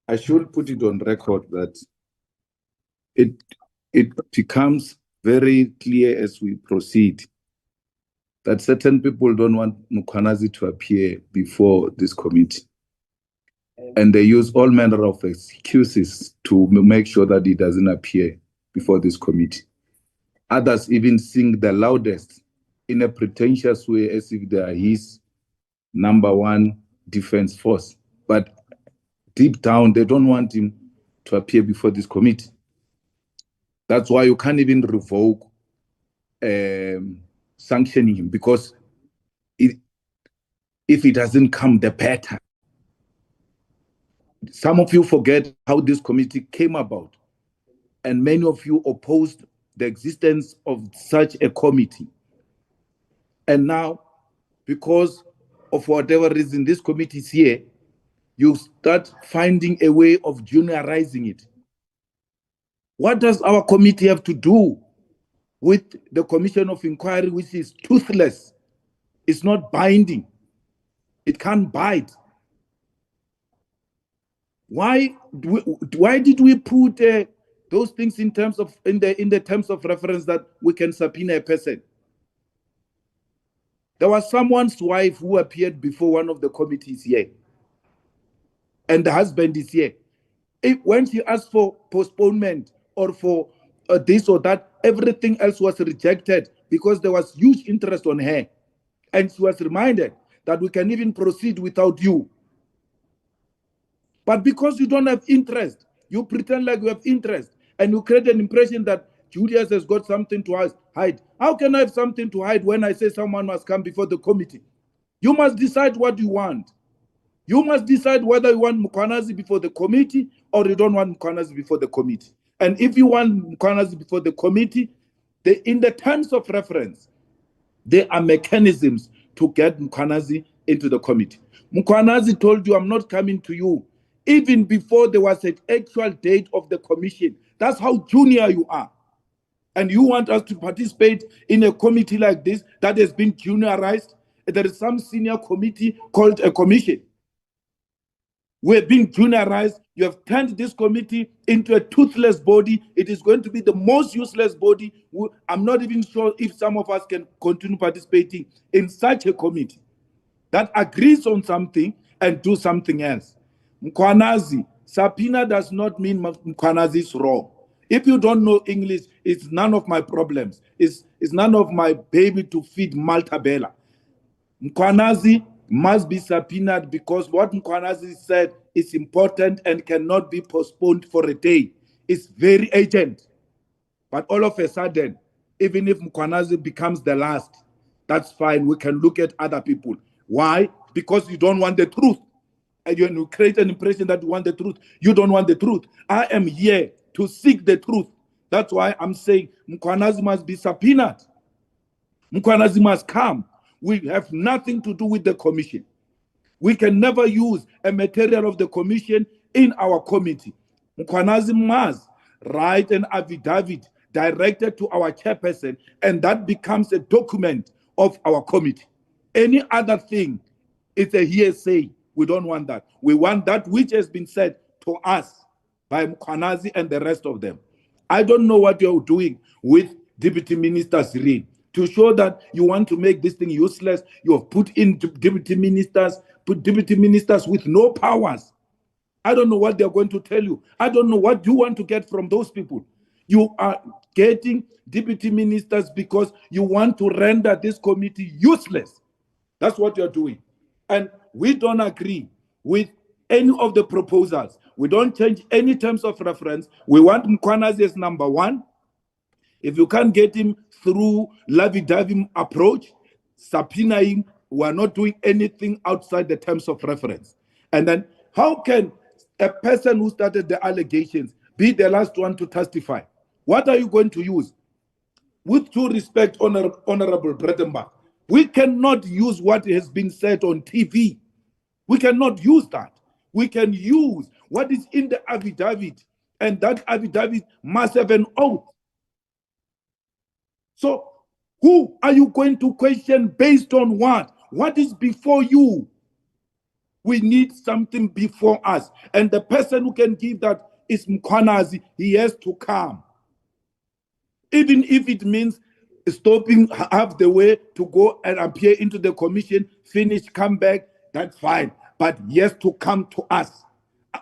I should put it on record that it becomes very clear as we proceed that certain people don't want Mkhwanazi to appear before this committee. And they use all manner of excuses to make sure that he doesn't appear before this committee. Others even sing the loudest in a pretentious way as if they are his number one defense force. But deep down, they don't want him to appear before this committee. That's why you can't even revoke sanctioning him, because if it doesn't come, the better. Some of you forget how this committee came about, and many of you opposed the existence of such a committee. And now, because of whatever reason this committee is here, you start finding a way of juniorizing it. What does our committee have to do with the Commission of Inquiry, which is toothless? It's not binding. It can't bite. Why did we put those things in terms of in the terms of reference that we can subpoena a person? There was someone's wife who appeared before one of the committees here, and the husband is here. When she asked for postponement or for this or that, everything else was rejected because there was huge interest on her. And she was reminded that we can even proceed without you. But because you don't have interest, you pretend like you have interest, and you create an impression that Julius has got something to hide. How can I have something to hide when I say someone must come before the committee? You must decide what you want. You must decide whether you want Mkhwanazi before the committee or you don't want Mkhwanazi before the committee. And if you want Mkhwanazi before the committee, in the terms of reference, there are mechanisms to get Mkhwanazi into the committee. Mkhwanazi told you, I'm not coming to you, even before there was an actual date of the commission. That's how junior you are. And you want us to participate in a committee like this that has been juniorized? There is some senior committee called a commission. We're being juniorized. You have turned this committee into a toothless body. It is going to be the most useless body. I'm not even sure if some of us can continue participating in such a committee that agrees on something and do something else. Mkhwanazi, subpoena does not mean Mkhwanazi is wrong. If you don't know English, it's none of my problems. It's none of my baby to feed Malta Bella. Mkhwanazi must be subpoenaed because what Mkhwanazi said is important and cannot be postponed for a day. It's very urgent. But all of a sudden, even if Mkhwanazi becomes the last, that's fine. We can look at other people. Why? Because you don't want the truth. And you create an impression that you want the truth. You don't want the truth. I am here to seek the truth. That's why I'm saying Mkhwanazi must be subpoenaed. Mkhwanazi must come. We have nothing to do with the commission. We can never use a material of the commission in our committee. Mkhwanazi must write an affidavit directed to our chairperson, and that becomes a document of our committee. Any other thing is a hearsay. We don't want that. We want that which has been said to us by Mkhwanazi and the rest of them. I don't know what you're doing with Deputy Minister Cyril. To show that you want to make this thing useless, you have put in deputy ministers with no powers. I don't know what they're going to tell you. I don't know what you want to get from those people. You are getting deputy ministers because you want to render this committee useless. That's what you're doing. And we don't agree with any of the proposals. We don't change any terms of reference. We want Mkhwanazi as number one. If you can't get him through Lavi-Davi approach, subpoena him, we are not doing anything outside the terms of reference. And then how can a person who started the allegations be the last one to testify? What are you going to use? With due respect, Honorable Bredenbach, we cannot use what has been said on TV. We cannot use that. We can use what is in the affidavit, and that affidavit must have an oath. So who are you going to question based on what? What is before you? We need something before us. And the person who can give that is Mkhwanazi. He has to come. Even if it means stopping half the way to go and appear into the commission, finish, come back, that's fine. But he has to come to us.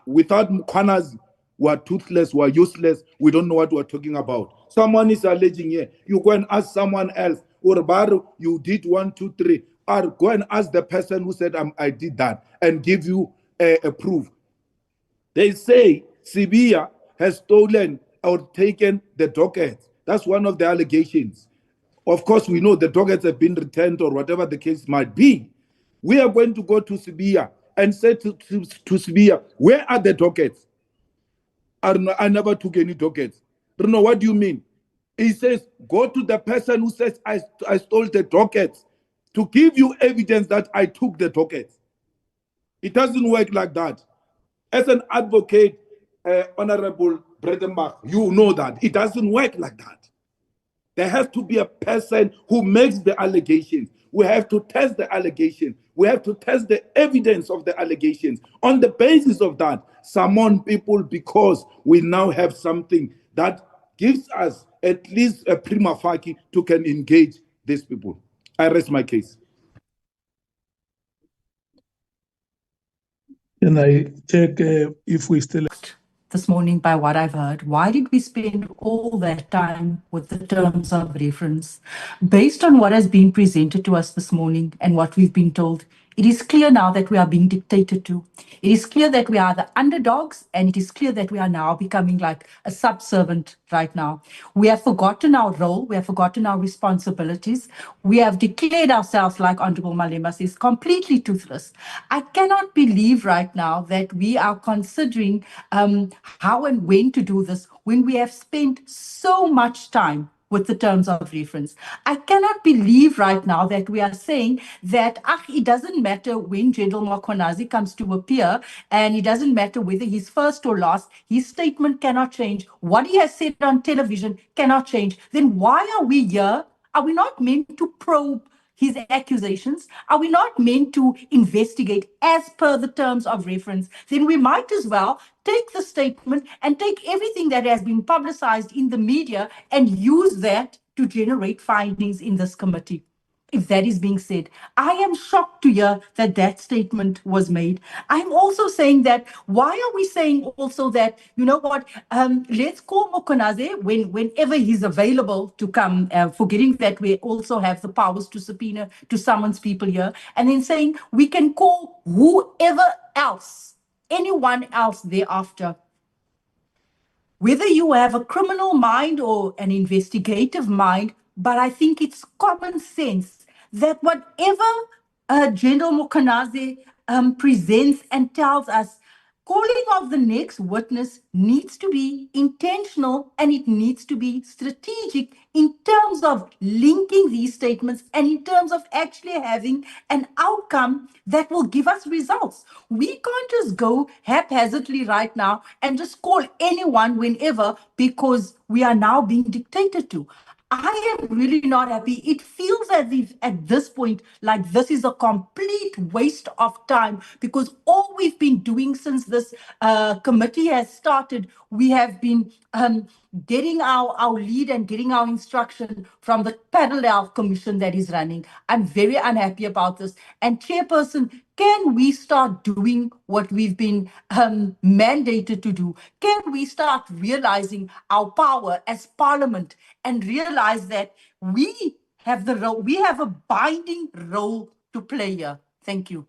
Without Mkhwanazi, we're toothless, we're useless, we don't know what we're talking about. Someone is alleging here. You go and ask someone else, or Baru, you did 1, 2, 3. Or go and ask the person who said, I did that, and give you a proof. They say Sibia has stolen or taken the dockets. That's one of the allegations. Of course, we know the dockets have been returned or whatever the case might be. We are going to go to Sibia and say to Sibia, where are the dockets? I never took any dockets. Don't know, what do you mean? He says, go to the person who says I stole the dockets to give you evidence that I took the dockets. It doesn't work like that. As an advocate, Honorable Bredenbach, you know that. It doesn't work like that. There has to be a person who makes the allegations. We have to test the allegation. We have to test the evidence of the allegations. On the basis of that, summon people, because we now have something that gives us at least a prima facie to can engage these people. I rest my case. Can I check if we still... This morning, by what I've heard, why did we spend all that time with the terms of reference? Based on what has been presented to us this morning and what we've been told, it is clear now that we are being dictated to. It is clear that we are the underdogs, and it is clear that we are now becoming like a subservient right now. We have forgotten our role. We have forgotten our responsibilities. We have declared ourselves, like Honorable Malema says, completely toothless. I cannot believe right now that we are considering how and when to do this when we have spent so much time with the terms of reference. I cannot believe right now that we are saying that it doesn't matter when General Mkhwanazi comes to appear, and it doesn't matter whether he's first or last, his statement cannot change. What he has said on television cannot change. Then why are we here? Are we not meant to probe his accusations? Are we not meant to investigate as per the terms of reference? Then we might as well take the statement and take everything that has been publicized in the media and use that to generate findings in this committee. If that is being said, I am shocked to hear that that statement was made. I'm also saying that, why are we saying also that, you know what, let's call Mkhwanazi whenever he's available to come, forgetting that we also have the powers to subpoena, to summons people here, and then saying we can call whoever else, anyone else thereafter. Whether you have a criminal mind or an investigative mind, but I think it's common sense that whatever General Mkhwanazi presents and tells us, calling of the next witness needs to be intentional, and it needs to be strategic in terms of linking these statements and in terms of actually having an outcome that will give us results. We can't just go haphazardly right now and just call anyone whenever, because we are now being dictated to. I am really not happy. It feels as if at this point, like this is a complete waste of time, because all we've been doing since this committee has started, we have been getting our lead and getting our instruction from the parallel commission that is running. I'm very unhappy about this. And Chairperson, can we start doing what we've been mandated to do? Can we start realizing our power as Parliament and realize that we have the role, we have a binding role to play here? Thank you.